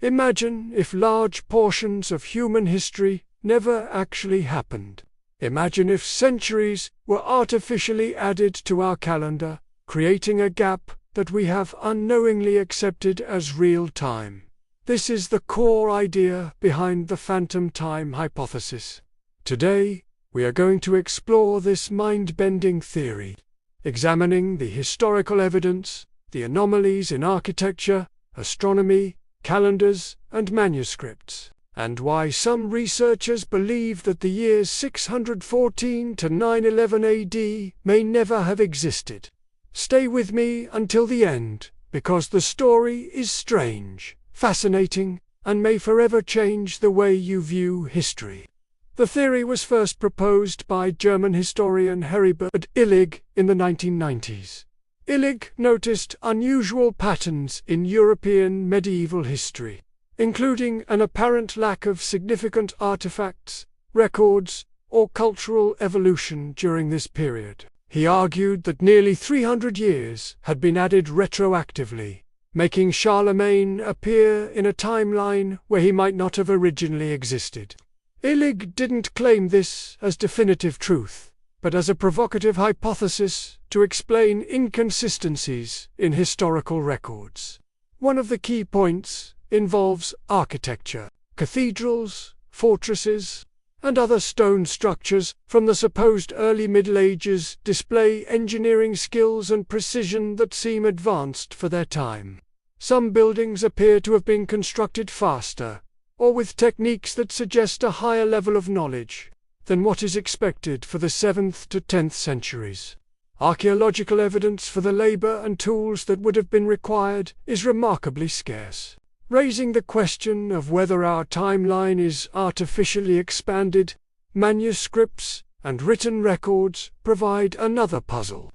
Imagine if large portions of human history never actually happened. Imagine if centuries were artificially added to our calendar, creating a gap that we have unknowingly accepted as real time. This is the core idea behind the phantom time hypothesis. Today, we are going to explore this mind-bending theory, examining the historical evidence, the anomalies in architecture, astronomy, calendars, and manuscripts, and why some researchers believe that the years 614 to 911 AD may never have existed. Stay with me until the end, because the story is strange, fascinating, and may forever change the way you view history. The theory was first proposed by German historian Heribert Illig in the 1990s. Illig noticed unusual patterns in European medieval history, including an apparent lack of significant artifacts, records, or cultural evolution during this period. He argued that nearly 300 years had been added retroactively, making Charlemagne appear in a timeline where he might not have originally existed. Illig didn't claim this as definitive truth, but as a provocative hypothesis to explain inconsistencies in historical records. One of the key points involves architecture. Cathedrals, fortresses, and other stone structures from the supposed early Middle Ages display engineering skills and precision that seem advanced for their time. Some buildings appear to have been constructed faster, or with techniques that suggest a higher level of knowledge than what is expected for the 7th to 10th centuries. Archaeological evidence for the labor and tools that would have been required is remarkably scarce, raising the question of whether our timeline is artificially expanded. Manuscripts and written records provide another puzzle.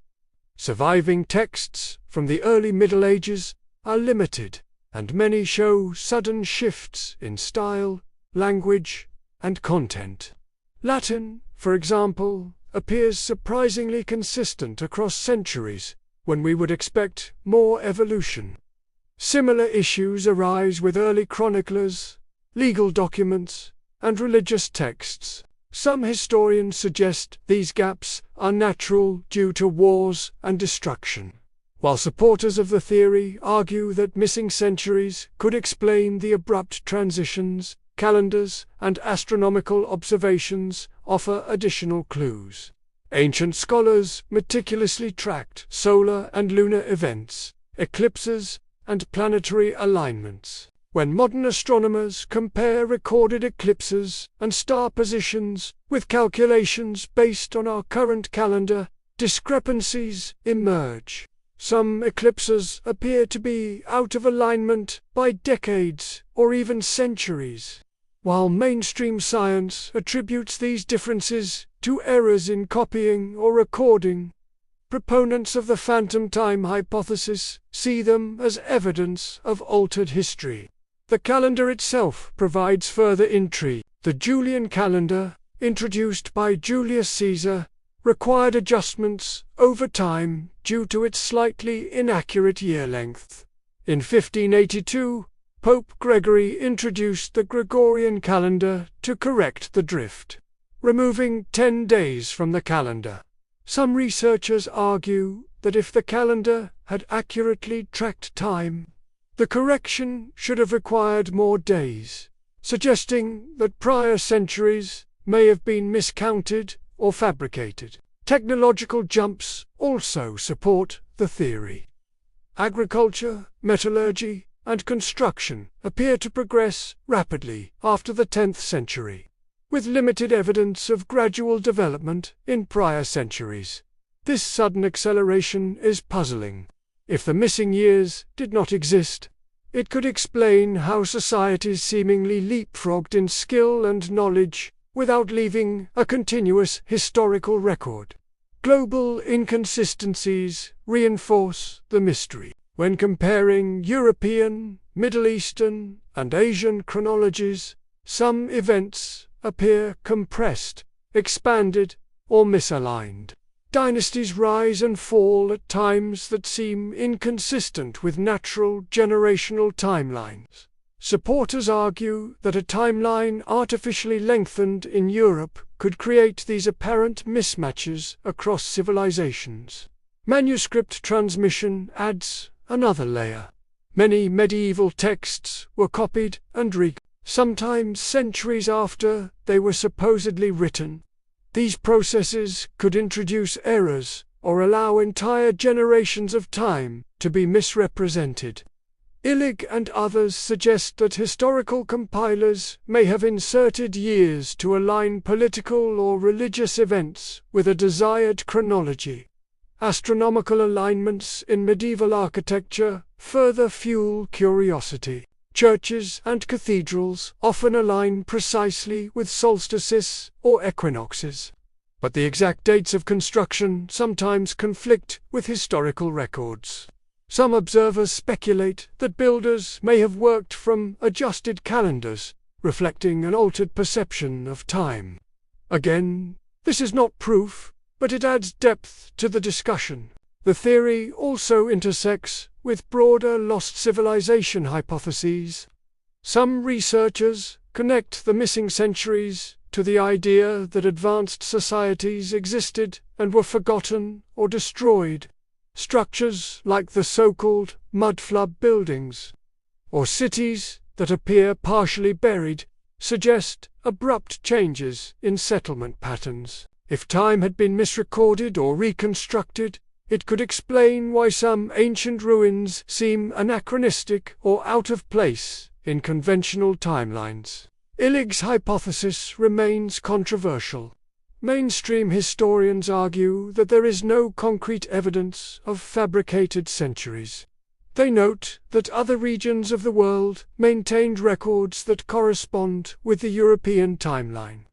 Surviving texts from the early Middle Ages are limited, and many show sudden shifts in style, language, and content. Latin, for example, appears surprisingly consistent across centuries, when we would expect more evolution. Similar issues arise with early chroniclers, legal documents, and religious texts. Some historians suggest these gaps are natural due to wars and destruction, while supporters of the theory argue that missing centuries could explain the abrupt transitions. Calendars and astronomical observations offer additional clues. Ancient scholars meticulously tracked solar and lunar events, eclipses, and planetary alignments. When modern astronomers compare recorded eclipses and star positions with calculations based on our current calendar, discrepancies emerge. Some eclipses appear to be out of alignment by decades or even centuries, while mainstream science attributes these differences to errors in copying or recording. Proponents of the phantom time hypothesis see them as evidence of altered history. The calendar itself provides further intrigue. The Julian calendar, introduced by Julius Caesar, required adjustments over time due to its slightly inaccurate year length. In 1582, Pope Gregory introduced the Gregorian calendar to correct the drift, removing 10 days from the calendar. Some researchers argue that if the calendar had accurately tracked time, the correction should have required more days, suggesting that prior centuries may have been miscounted or fabricated. Technological jumps also support the theory. Agriculture, metallurgy, and construction appear to progress rapidly after the 10th century, with limited evidence of gradual development in prior centuries. This sudden acceleration is puzzling. If the missing years did not exist, it could explain how societies seemingly leapfrogged in skill and knowledge without leaving a continuous historical record. Global inconsistencies reinforce the mystery. When comparing European, Middle Eastern, and Asian chronologies, some events appear compressed, expanded, or misaligned. Dynasties rise and fall at times that seem inconsistent with natural generational timelines. Supporters argue that a timeline artificially lengthened in Europe could create these apparent mismatches across civilizations. Manuscript transmission adds another layer. Many medieval texts were copied and sometimes centuries after they were supposedly written. These processes could introduce errors or allow entire generations of time to be misrepresented. Illig and others suggest that historical compilers may have inserted years to align political or religious events with a desired chronology. Astronomical alignments in medieval architecture further fuel curiosity. Churches and cathedrals often align precisely with solstices or equinoxes, but the exact dates of construction sometimes conflict with historical records. Some observers speculate that builders may have worked from adjusted calendars, reflecting an altered perception of time. Again, this is not proof, but it adds depth to the discussion. The theory also intersects with broader lost civilization hypotheses. Some researchers connect the missing centuries to the idea that advanced societies existed and were forgotten or destroyed. Structures like the so-called mudflood buildings, or cities that appear partially buried, suggest abrupt changes in settlement patterns. If time had been misrecorded or reconstructed, it could explain why some ancient ruins seem anachronistic or out of place in conventional timelines. Illig's hypothesis remains controversial. Mainstream historians argue that there is no concrete evidence of fabricated centuries. They note that other regions of the world maintained records that correspond with the European timeline.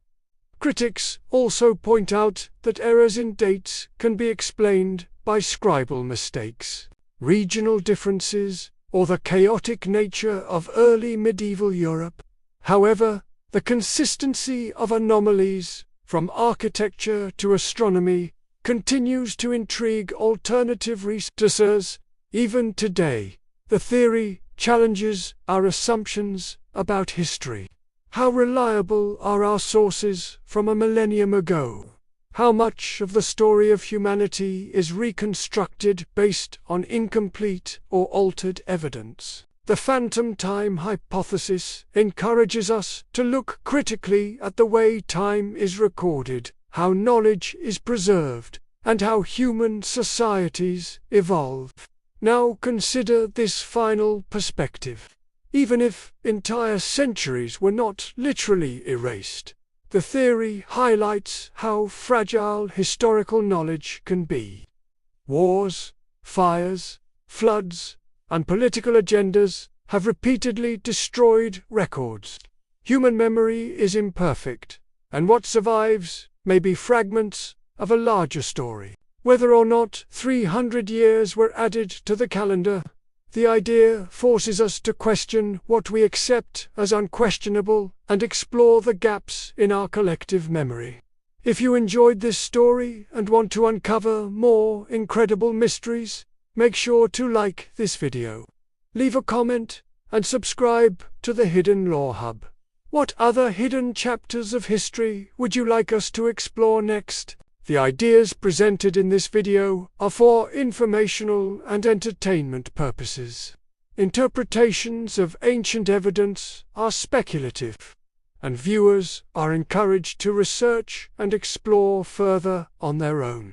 Critics also point out that errors in dates can be explained by scribal mistakes, regional differences, or the chaotic nature of early medieval Europe. However, the consistency of anomalies, from architecture to astronomy, continues to intrigue alternative researchers. Even today, the theory challenges our assumptions about history. How reliable are our sources from a millennium ago? How much of the story of humanity is reconstructed based on incomplete or altered evidence? The phantom time hypothesis encourages us to look critically at the way time is recorded, how knowledge is preserved, and how human societies evolve. Now consider this final perspective. Even if entire centuries were not literally erased, the theory highlights how fragile historical knowledge can be. Wars, fires, floods, and political agendas have repeatedly destroyed records. Human memory is imperfect, and what survives may be fragments of a larger story. Whether or not 300 years were added to the calendar, the idea forces us to question what we accept as unquestionable and explore the gaps in our collective memory. If you enjoyed this story and want to uncover more incredible mysteries, make sure to like this video, leave a comment, and subscribe to the Hidden Lore Hub. What other hidden chapters of history would you like us to explore next? The ideas presented in this video are for informational and entertainment purposes. Interpretations of ancient evidence are speculative, and viewers are encouraged to research and explore further on their own.